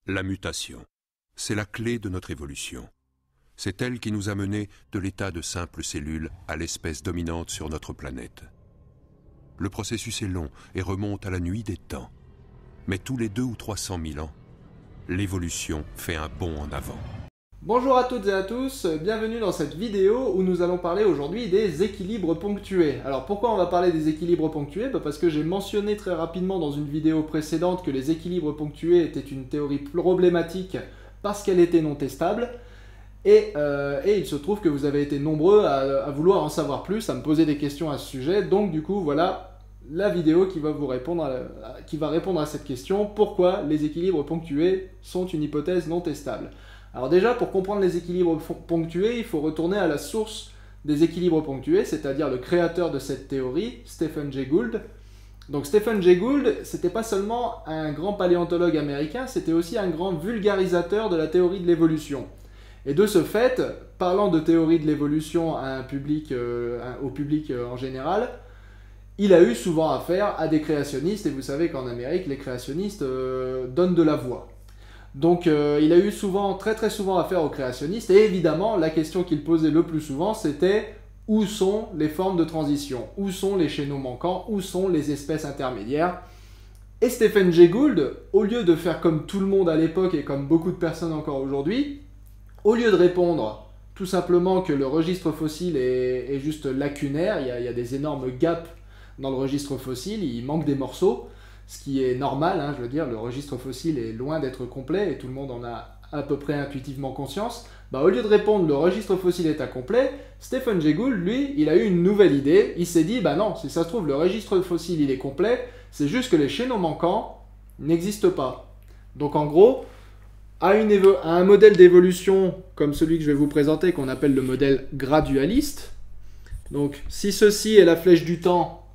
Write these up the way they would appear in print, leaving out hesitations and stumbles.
La mutation, c'est la clé de notre évolution. C'est elle qui nous a menés de l'état de simples cellules à l'espèce dominante sur notre planète. Le processus est long et remonte à la nuit des temps. Mais tous les 200 ou 300 000 ans, l'évolution fait un bond en avant. Bonjour à toutes et à tous, bienvenue dans cette vidéo où nous allons parler aujourd'hui des équilibres ponctués. Alors pourquoi on va parler des équilibres ponctués? Parce que j'ai mentionné très rapidement dans une vidéo précédente que les équilibres ponctués étaient une théorie problématique parce qu'elle était non testable. Et il se trouve que vous avez été nombreux à vouloir en savoir plus, à me poser des questions à ce sujet. Donc du coup voilà la vidéo qui va répondre à cette question. Pourquoi les équilibres ponctués sont une hypothèse non testable? Alors déjà, pour comprendre les équilibres ponctués, il faut retourner à la source des équilibres ponctués, c'est-à-dire le créateur de cette théorie, Stephen Jay Gould. Donc Stephen Jay Gould, c'était pas seulement un grand paléontologue américain, c'était aussi un grand vulgarisateur de la théorie de l'évolution. Et de ce fait, parlant de théorie de l'évolution à au public en général, il a eu souvent affaire à des créationnistes, et vous savez qu'en Amérique, les créationnistes donnent de la voix. Donc il a eu très souvent affaire aux créationnistes, et évidemment la question qu'il posait le plus souvent c'était où sont les formes de transition, où sont les chaînons manquants, où sont les espèces intermédiaires. Et Stephen Jay Gould, au lieu de faire comme tout le monde à l'époque et comme beaucoup de personnes encore aujourd'hui, au lieu de répondre tout simplement que le registre fossile est juste lacunaire, il y a des énormes gaps dans le registre fossile, il manque des morceaux, ce qui est normal, hein, je veux dire, le registre fossile est loin d'être complet et tout le monde en a à peu près intuitivement conscience. Au lieu de répondre le registre fossile est incomplet, Stephen Jay Gould, lui, il a eu une nouvelle idée. Il s'est dit, non, si ça se trouve, le registre fossile il est complet, c'est juste que les chaînons manquants n'existent pas. Donc en gros, à un modèle d'évolution comme celui que je vais vous présenter, qu'on appelle le modèle gradualiste, donc si ceci est la flèche du temps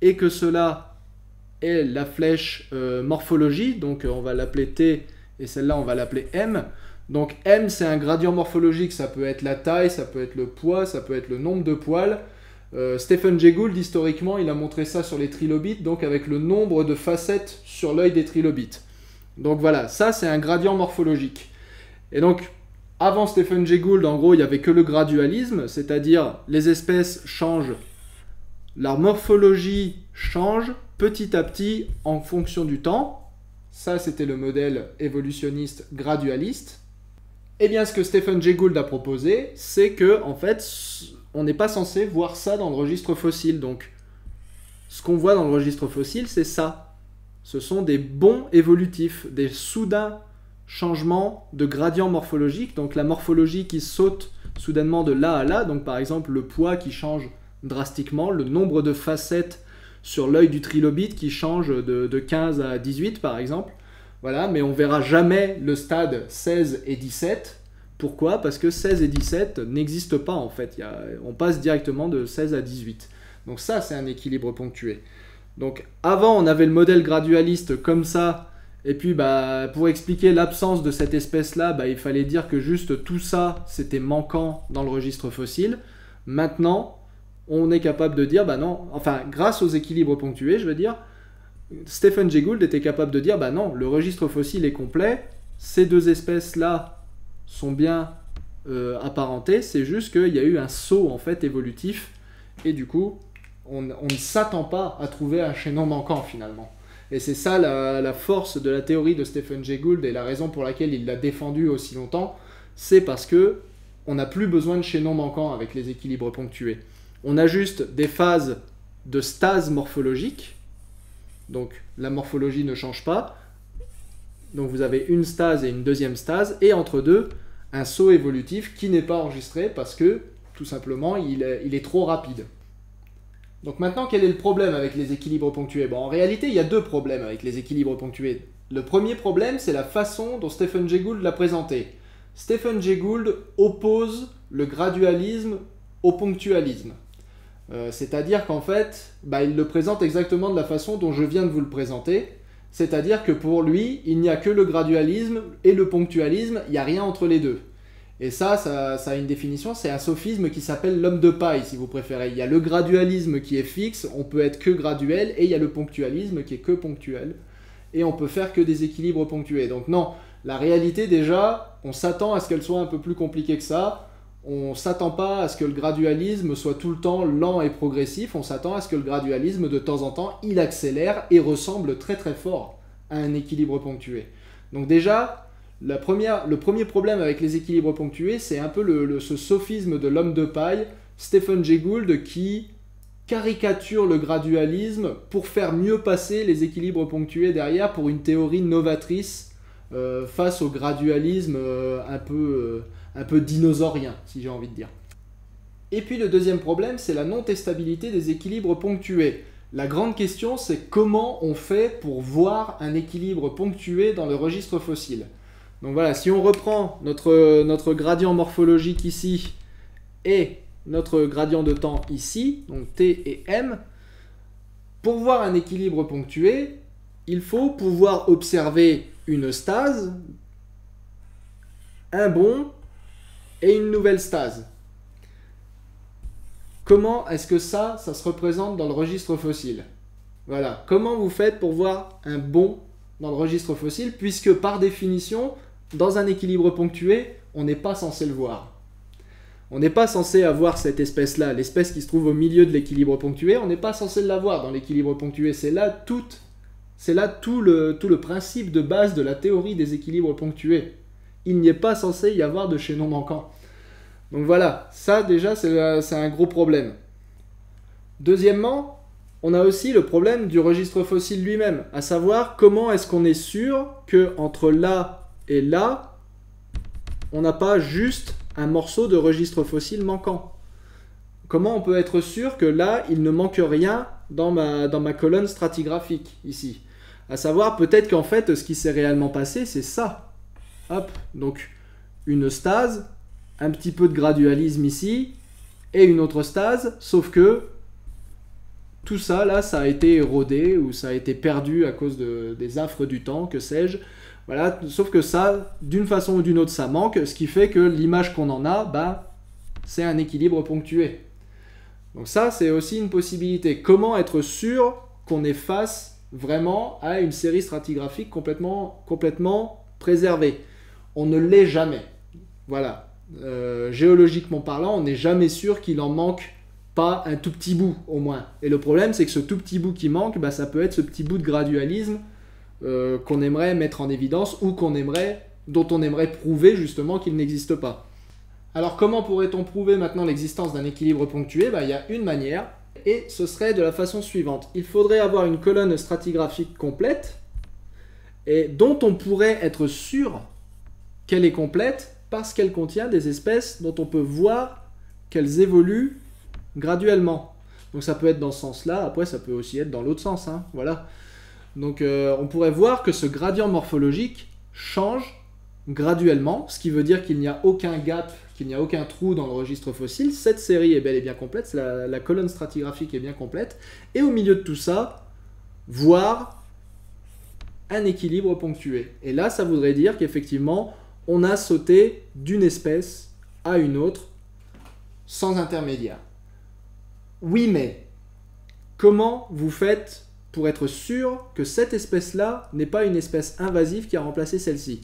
et que cela est la flèche morphologie, donc on va l'appeler T et celle-là on va l'appeler M. Donc M c'est un gradient morphologique, ça peut être la taille, ça peut être le poids, ça peut être le nombre de poils. Stephen Jay Gould historiquement il a montré ça sur les trilobites, donc avec le nombre de facettes sur l'œil des trilobites. Donc voilà, ça c'est un gradient morphologique. Et donc avant Stephen Jay Gould en gros il n'y avait que le gradualisme, c'est-à-dire les espèces changent, leur morphologie change petit à petit en fonction du temps. Ça, c'était le modèle évolutionniste gradualiste. Et bien, ce que Stephen Jay Gould a proposé, c'est que, en fait, on n'est pas censé voir ça dans le registre fossile. Donc, ce qu'on voit dans le registre fossile, c'est ça. Ce sont des bonds évolutifs, des soudains changements de gradient morphologique. Donc, la morphologie qui saute soudainement de là à là. Donc, par exemple, le poids qui change drastiquement, le nombre de facettes sur l'œil du trilobite qui change de 15 à 18 par exemple. Voilà, mais on verra jamais le stade 16 et 17. Pourquoi? Parce que 16 et 17 n'existent pas en fait. On passe directement de 16 à 18. Donc ça, c'est un équilibre ponctué. Donc avant, on avait le modèle gradualiste comme ça. Et puis pour expliquer l'absence de cette espèce-là, il fallait dire que juste tout ça, c'était manquant dans le registre fossile. Maintenant, on est capable de dire, non, enfin, grâce aux équilibres ponctués, je veux dire, Stephen Jay Gould était capable de dire, non, le registre fossile est complet, ces deux espèces-là sont bien apparentées, c'est juste qu'il y a eu un saut, en fait, évolutif, et du coup, on ne s'attend pas à trouver un chaînon manquant, finalement. Et c'est ça la force de la théorie de Stephen Jay Gould, et la raison pour laquelle il l'a défendue aussi longtemps, c'est parce que on n'a plus besoin de chaînons manquants avec les équilibres ponctués. On a juste des phases de stase morphologique, donc la morphologie ne change pas, donc vous avez une stase et une deuxième stase, et entre deux, un saut évolutif qui n'est pas enregistré parce que, tout simplement, il est trop rapide. Donc maintenant, quel est le problème avec les équilibres ponctués? En réalité, il y a deux problèmes avec les équilibres ponctués. Le premier problème, c'est la façon dont Stephen Jay Gould l'a présenté. Stephen Jay Gould oppose le gradualisme au ponctualisme. C'est-à-dire qu'en fait, il le présente exactement de la façon dont je viens de vous le présenter. C'est-à-dire que pour lui, il n'y a que le gradualisme et le ponctualisme, il n'y a rien entre les deux. Et ça a une définition, c'est un sophisme qui s'appelle l'homme de paille, si vous préférez. Il y a le gradualisme qui est fixe, on peut être que graduel, et il y a le ponctualisme qui est que ponctuel. Et on peut faire que des équilibres ponctués. Donc non, La réalité déjà, on s'attend à ce qu'elle soit un peu plus compliquée que ça. On ne s'attend pas à ce que le gradualisme soit tout le temps lent et progressif. On s'attend à ce que le gradualisme, de temps en temps, il accélère et ressemble très très fort à un équilibre ponctué. Donc déjà, le premier problème avec les équilibres ponctués, c'est un peu ce sophisme de l'homme de paille, Stephen Jay Gould, qui caricature le gradualisme pour faire mieux passer les équilibres ponctués derrière pour une théorie novatrice face au gradualisme un peu dinosaurien, si j'ai envie de dire. Et puis le deuxième problème, c'est la non-testabilité des équilibres ponctués. La grande question, c'est comment on fait pour voir un équilibre ponctué dans le registre fossile. Donc voilà, si on reprend notre gradient morphologique ici et notre gradient de temps ici, donc T et M, pour voir un équilibre ponctué, il faut pouvoir observer une stase, un bond et une nouvelle stase. Comment est-ce que ça se représente dans le registre fossile? Voilà, comment vous faites pour voir un bond dans le registre fossile, puisque par définition, dans un équilibre ponctué, on n'est pas censé le voir. On n'est pas censé avoir cette espèce-là, l'espèce qui se trouve au milieu de l'équilibre ponctué, on n'est pas censé l'avoir dans l'équilibre ponctué. C'est là tout le principe de base de la théorie des équilibres ponctués. Il n'y est pas censé y avoir de chaînon manquant. Donc voilà, ça déjà c'est un gros problème. Deuxièmement, on a aussi le problème du registre fossile lui-même, à savoir comment est-ce qu'on est sûr qu'entre là et là, on n'a pas juste un morceau de registre fossile manquant. Comment on peut être sûr que là, il ne manque rien dans ma colonne stratigraphique, ici? À savoir, peut-être qu'en fait, ce qui s'est réellement passé, c'est ça. Hop, donc une stase, un petit peu de gradualisme ici, et une autre stase, sauf que tout ça, là, ça a été érodé, ou ça a été perdu à cause des affres du temps, que sais-je. Voilà, sauf que ça, d'une façon ou d'une autre, ça manque, ce qui fait que l'image qu'on en a, c'est un équilibre ponctué. Donc ça, c'est aussi une possibilité. Comment être sûr qu'on est face vraiment à une série stratigraphique complètement préservée? On ne l'est jamais. Voilà. Géologiquement parlant, on n'est jamais sûr qu'il en manque pas un tout petit bout, au moins. Et le problème, c'est que ce tout petit bout qui manque, ça peut être ce petit bout de gradualisme qu'on aimerait mettre en évidence ou dont on aimerait prouver justement qu'il n'existe pas. Alors comment pourrait-on prouver maintenant l'existence d'un équilibre ponctué? Il y a une manière, et ce serait de la façon suivante. Il faudrait avoir une colonne stratigraphique complète, et dont on pourrait être sûr qu'elle est complète parce qu'elle contient des espèces dont on peut voir qu'elles évoluent graduellement. Donc ça peut être dans ce sens-là, après ça peut aussi être dans l'autre sens, hein, voilà. Donc on pourrait voir que ce gradient morphologique change graduellement, ce qui veut dire qu'il n'y a aucun gap, qu'il n'y a aucun trou dans le registre fossile. Cette série est bel et bien complète, la colonne stratigraphique est bien complète, et au milieu de tout ça, voir un équilibre ponctué. Et là, ça voudrait dire qu'effectivement, on a sauté d'une espèce à une autre sans intermédiaire. Oui, mais comment vous faites pour être sûr que cette espèce-là n'est pas une espèce invasive qui a remplacé celle-ci?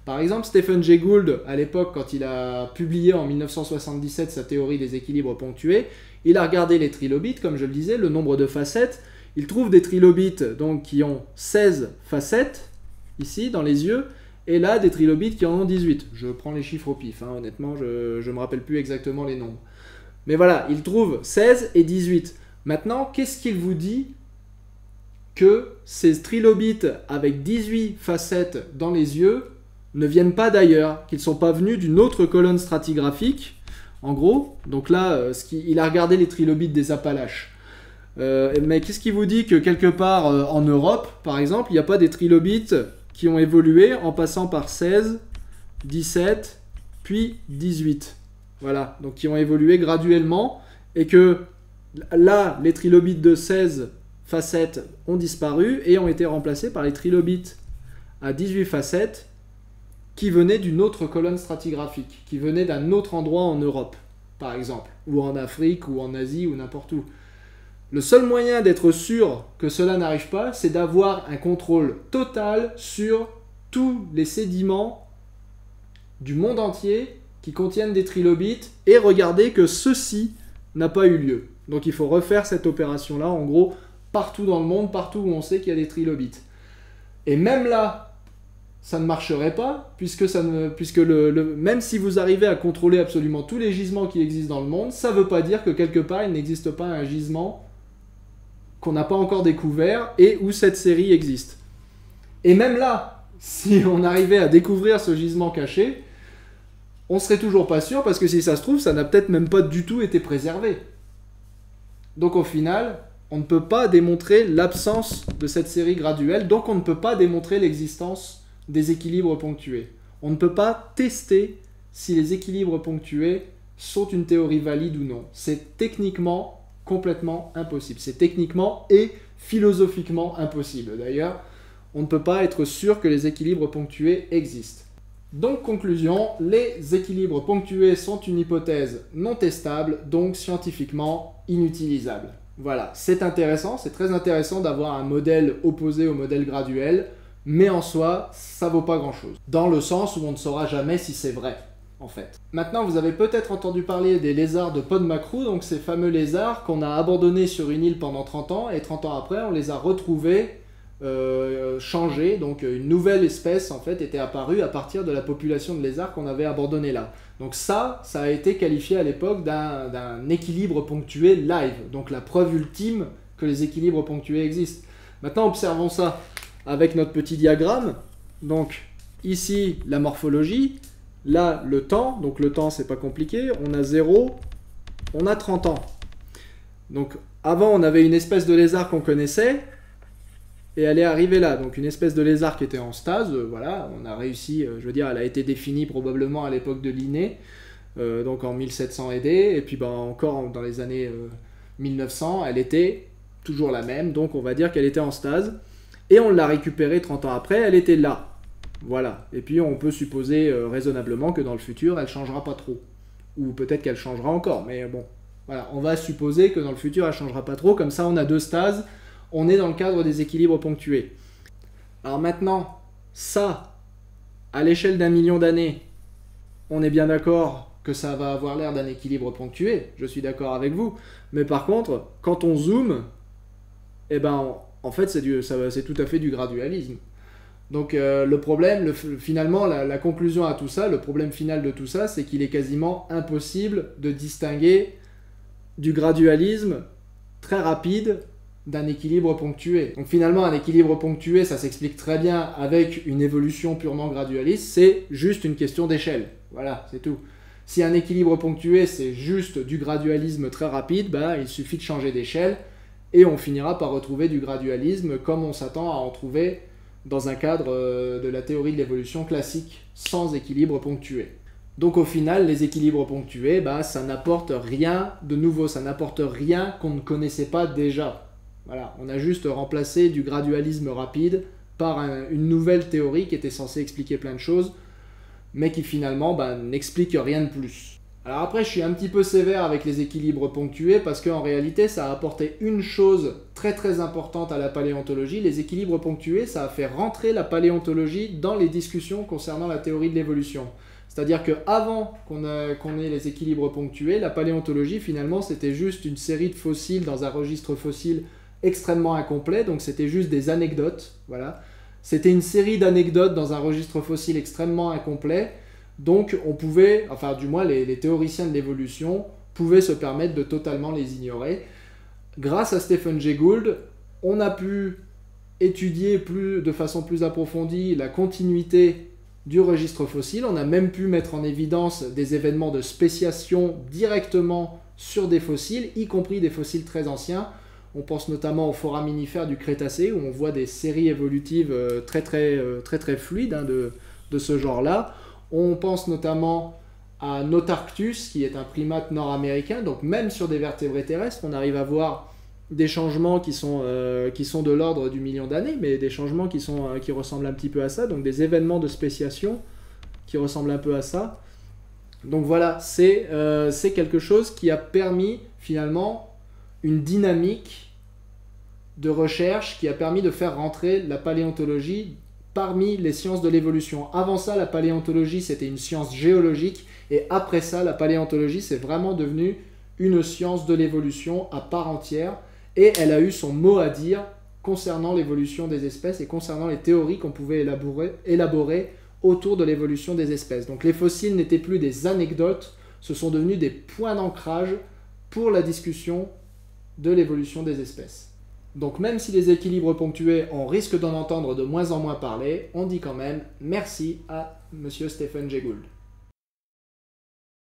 Par exemple, Stephen Jay Gould, à l'époque, quand il a publié en 1977 sa théorie des équilibres ponctués, il a regardé les trilobites, comme je le disais, le nombre de facettes. Il trouve des trilobites donc, qui ont 16 facettes, ici, dans les yeux, et là, des trilobites qui en ont 18. Je prends les chiffres au pif, hein, honnêtement, je ne me rappelle plus exactement les nombres. Mais voilà, il trouve 16 et 18. Maintenant, qu'est-ce qu'il vous dit que ces trilobites avec 18 facettes dans les yeux ne viennent pas d'ailleurs, qu'ils ne sont pas venus d'une autre colonne stratigraphique, en gros. Donc là, il a regardé les trilobites des Appalaches. Mais qu'est-ce qui vous dit que quelque part en Europe, par exemple, il n'y a pas des trilobites qui ont évolué en passant par 16, 17, puis 18. Voilà, donc qui ont évolué graduellement, et que là, les trilobites de 16 facettes ont disparu et ont été remplacés par les trilobites à 18 facettes qui venaient d'une autre colonne stratigraphique, qui venaient d'un autre endroit en Europe, par exemple, ou en Afrique, ou en Asie, ou n'importe où. Le seul moyen d'être sûr que cela n'arrive pas, c'est d'avoir un contrôle total sur tous les sédiments du monde entier qui contiennent des trilobites et regarder que ceci n'a pas eu lieu. Donc il faut refaire cette opération-là, en gros, partout dans le monde, partout où on sait qu'il y a des trilobites. Et même là, ça ne marcherait pas, puisque même si vous arrivez à contrôler absolument tous les gisements qui existent dans le monde, ça ne veut pas dire que quelque part il n'existe pas un gisement qu'on n'a pas encore découvert et où cette série existe. Et même là, si on arrivait à découvrir ce gisement caché, on serait toujours pas sûr, parce que si ça se trouve, ça n'a peut-être même pas du tout été préservé. Donc au final, on ne peut pas démontrer l'absence de cette série graduelle, donc on ne peut pas démontrer l'existence des équilibres ponctués. On ne peut pas tester si les équilibres ponctués sont une théorie valide ou non. C'est techniquement complètement impossible. C'est techniquement et philosophiquement impossible. D'ailleurs, on ne peut pas être sûr que les équilibres ponctués existent. Donc, conclusion, les équilibres ponctués sont une hypothèse non testable, donc scientifiquement inutilisable. Voilà, c'est intéressant, c'est très intéressant d'avoir un modèle opposé au modèle graduel, mais en soi, ça vaut pas grand-chose. Dans le sens où on ne saura jamais si c'est vrai, en fait. Maintenant, vous avez peut-être entendu parler des lézards de Podmacrou, donc ces fameux lézards qu'on a abandonnés sur une île pendant 30 ans, et 30 ans après, on les a retrouvés changé, donc une nouvelle espèce en fait était apparue à partir de la population de lézards qu'on avait abandonné là. Donc ça a été qualifié à l'époque d'un équilibre ponctué live, donc la preuve ultime que les équilibres ponctués existent. Maintenant observons ça avec notre petit diagramme. Donc ici la morphologie, là le temps, donc le temps c'est pas compliqué, on a 0, on a 30 ans. Donc avant on avait une espèce de lézard qu'on connaissait, et elle est arrivée là, donc une espèce de lézard qui était en stase, voilà, on a réussi, je veux dire, elle a été définie probablement à l'époque de Linné, donc en 1700 et des, et puis ben, encore dans les années 1900, elle était toujours la même, donc on va dire qu'elle était en stase, et on l'a récupérée 30 ans après, elle était là, voilà, et puis on peut supposer raisonnablement que dans le futur, elle changera pas trop, ou peut-être qu'elle changera encore, mais bon, voilà, on va supposer que dans le futur, elle changera pas trop, comme ça on a deux stases, on est dans le cadre des équilibres ponctués. Alors maintenant, ça, à l'échelle d'1 million d'années, on est bien d'accord que ça va avoir l'air d'un équilibre ponctué, je suis d'accord avec vous, mais par contre, quand on zoome, eh ben, en fait, c'est tout à fait du gradualisme. Donc le problème, finalement, la conclusion à tout ça, le problème final de tout ça, c'est qu'il est quasiment impossible de distinguer du gradualisme très rapide d'un équilibre ponctué. Donc finalement, un équilibre ponctué, ça s'explique très bien avec une évolution purement gradualiste, c'est juste une question d'échelle. Voilà, c'est tout. Si un équilibre ponctué, c'est juste du gradualisme très rapide, bah, il suffit de changer d'échelle et on finira par retrouver du gradualisme comme on s'attend à en trouver dans un cadre de la théorie de l'évolution classique, sans équilibre ponctué. Donc au final, les équilibres ponctués, bah, ça n'apporte rien de nouveau, ça n'apporte rien qu'on ne connaissait pas déjà. Voilà, on a juste remplacé du gradualisme rapide par une nouvelle théorie qui était censée expliquer plein de choses, mais qui finalement n'explique rien de plus. Alors après, je suis un petit peu sévère avec les équilibres ponctués, parce qu'en réalité, ça a apporté une chose très très importante à la paléontologie. Les équilibres ponctués, ça a fait rentrer la paléontologie dans les discussions concernant la théorie de l'évolution. C'est-à-dire qu'avant qu'on ait les équilibres ponctués, la paléontologie, finalement, c'était juste une série de fossiles dans un registre fossile extrêmement incomplet, donc c'était juste des anecdotes, voilà. C'était une série d'anecdotes dans un registre fossile extrêmement incomplet, donc on pouvait, enfin du moins les théoriciens de l'évolution pouvaient se permettre de totalement les ignorer. Grâce à Stephen Jay Gould, on a pu étudier de façon plus approfondie la continuité du registre fossile, on a même pu mettre en évidence des événements de spéciation directement sur des fossiles, y compris des fossiles très anciens. On pense notamment aux foraminifères du Crétacé, où on voit des séries évolutives très fluides de ce genre-là. On pense notamment à Notarctus, qui est un primate nord-américain, donc même sur des vertébrés terrestres, on arrive à voir des changements qui sont de l'ordre du million d'années, mais des changements qui ressemblent un petit peu à ça, donc des événements de spéciation qui ressemblent un peu à ça. Donc voilà, c'est quelque chose qui a permis finalement une dynamique de recherche qui a permis de faire rentrer la paléontologie parmi les sciences de l'évolution. Avant ça, la paléontologie, c'était une science géologique, et après ça, la paléontologie, c'est vraiment devenu une science de l'évolution à part entière, et elle a eu son mot à dire concernant l'évolution des espèces et concernant les théories qu'on pouvait élaborer autour de l'évolution des espèces. Donc les fossiles n'étaient plus des anecdotes, ce sont devenus des points d'ancrage pour la discussion de l'évolution des espèces. Donc même si les équilibres ponctués, on risque d'en entendre de moins en moins parler, on dit quand même merci à Monsieur Stephen Jay Gould.